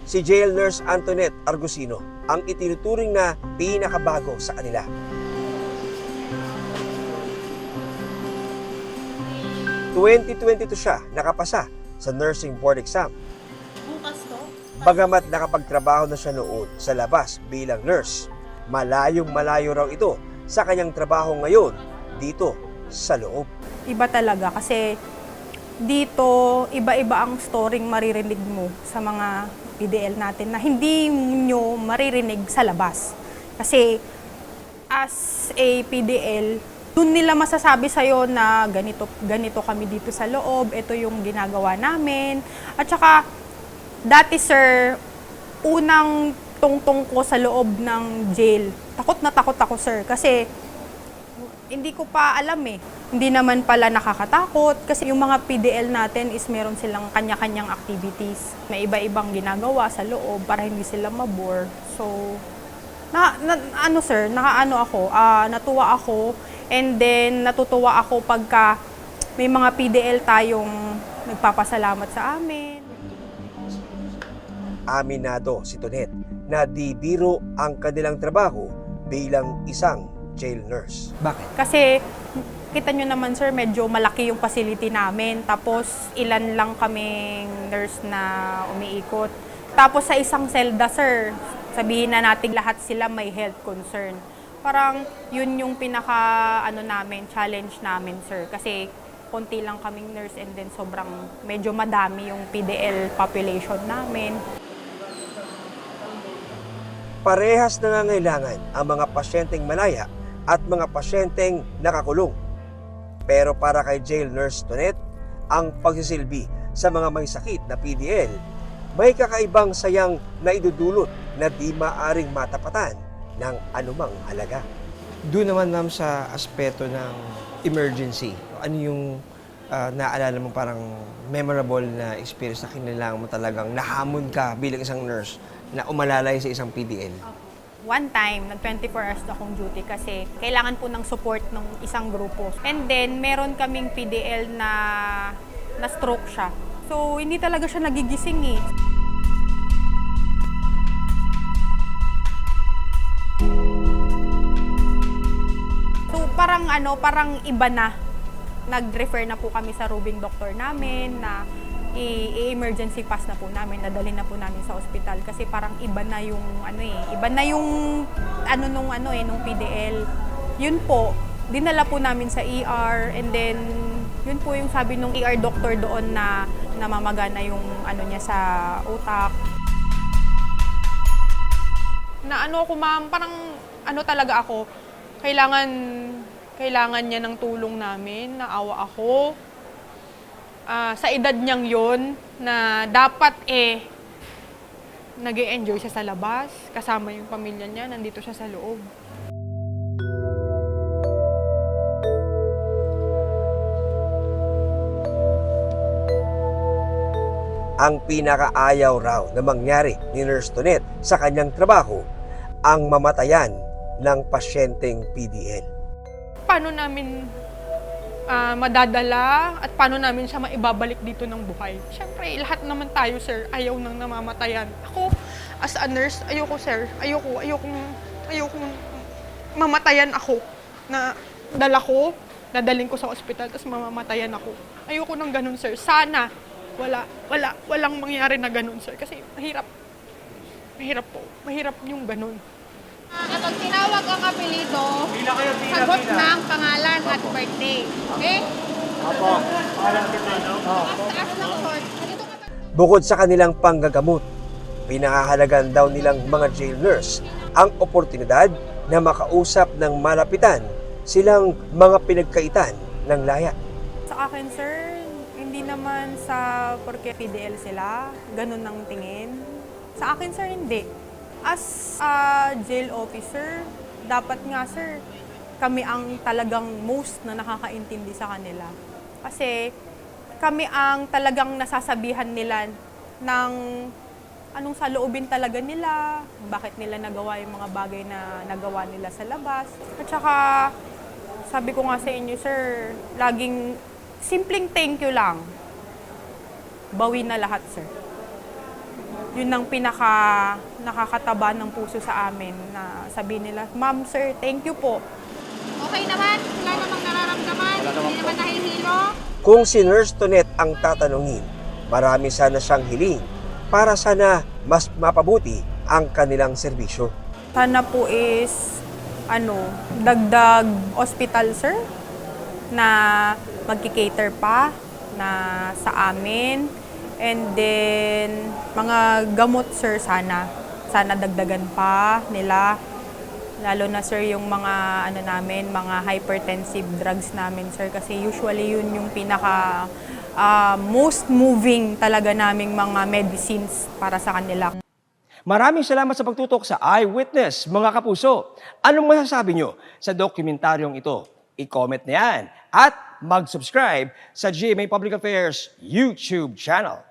si Jail Nurse Antoinette Argusino ang itinuturing na pinakabago sa kanila. 2022 siya nakapasa sa nursing board exam. Bukas to? Bagamat nakapagtrabaho na siya noon sa labas bilang nurse, malayong-malayo raw ito sa kanyang trabaho ngayon dito sa loob. Iba talaga kasi dito iba-iba ang storyng maririnig mo sa mga PDL natin na hindi nyo maririnig sa labas. Kasi as a PDL, doon nila masasabi sa'yo na ganito kami dito sa loob, ito yung ginagawa namin. At saka, dati sir, unang tungtong ko sa loob ng jail, takot na takot ako sir, kasi hindi ko pa alam eh. Hindi naman pala nakakatakot kasi yung mga PDL natin is meron silang kanya-kanyang activities na iba-ibang ginagawa sa loob para hindi sila mabore. So, natuwa ako. And then, natutuwa ako pagka may mga PDL tayong nagpapasalamat sa amin. Aminado si Tonet na di biro ang kanilang trabaho bilang isang jail nurse. Bakit? Kasi, kita nyo naman sir, medyo malaki yung facility namin. Tapos, ilan lang kaming nurse na umiikot. Tapos, sa isang selda sir, sabihin na natin lahat sila may health concern. Parang yun yung challenge namin, sir. Kasi konti lang kaming nurse and then sobrang medyo madami yung PDL population namin. Parehas nangangailangan ang mga pasyenteng malaya at mga pasyenteng nakakulong. Pero para kay Jail Nurse Tonet, ang pagsisilbi sa mga may sakit na PDL, may kakaibang sayang na idudulot na di maaring matapatan ng anumang halaga. Doon naman ma'am sa aspeto ng emergency, ano yung naalala mo parang memorable na experience na kailangan mo talagang nahamon ka bilang isang nurse na umalalay sa isang PDL? One time, nag-24 hours na akong duty kasi kailangan po ng support ng isang grupo. And then, meron kaming PDL na stroke siya. So, hindi talaga siya nagigising eh. So, parang iba na. Nag-refer na po kami sa roving doctor namin na i-emergency pass na po namin, nadali na po namin sa ospital kasi parang iba na yung nung PDL. Yun po, dinala po namin sa ER and then yun po yung sabi nung ER doctor doon na namamagana yung niya sa utak. Na ako ma'am, parang talaga ako, kailangan niya ng tulong namin, naawa ako. Sa edad niyang yon na dapat nag-e-enjoy siya sa labas, kasama yung pamilya niya, nandito siya sa loob. Ang pinakaayaw raw na mangyari ni Nurse Tonet sa kanyang trabaho, ang mamatayan ng pasyenteng PDL. Paano namin madadala at paano namin siya maibabalik dito ng buhay? Siyempre, lahat naman tayo, sir, ayaw nang namamatayan. Ako, as a nurse, ayoko, sir. Ayokong mamatayan ako. Na dadalhin ko sa ospital, tapos mamamatayan ako. Ayoko nang ganun, sir. Sana, walang mangyari na ganun, sir. Kasi mahirap po. Mahirap yung ganun. Kapag tinawag ang apelido, sagot ng pangalan at birthday. Okay? Opo. Alam kita, no? Taas ng court. Ganito ka ba? Bukod sa kanilang panggagamot, pinahahalagan daw nilang mga jail nurse ang oportunidad na makausap ng malapitan silang mga pinagkaitan ng laya. Sa akin, sir, hindi naman sa porke PDL sila, ganun ang tingin. Sa akin, sir, hindi. As a jail officer, dapat nga, sir, kami ang talagang most na nakakaintindi sa kanila. Kasi kami ang talagang nasasabihan nila ng anong saloobin talaga nila, bakit nila nagawa yung mga bagay na nagawa nila sa labas. At saka, sabi ko nga sa inyo, sir, laging simpleng thank you lang. Bawi na lahat, sir. Yun ang pinaka nakakataba ng puso sa amin na sabihin nila, Ma'am, sir, thank you po. Okay naman? Wala namang nararamdaman? Hindi naman nahihilo? Kung si Nurse Tonet ang tatanungin, marami sana siyang hiling para sana mas mapabuti ang kanilang serbisyo. Sana po is, dagdag hospital, sir, na magki-cater pa na sa amin. And then, mga gamot, sir, sana dagdagan pa nila. Lalo na, sir, yung mga, mga hypertensive drugs namin, sir. Kasi usually yun yung pinaka most moving talaga naming mga medicines para sa kanila. Maraming salamat sa pagtutok sa Eyewitness, mga kapuso. Anong masasabi nyo sa dokumentaryong ito? I-comment na yan at mag-subscribe sa GMA Public Affairs YouTube channel.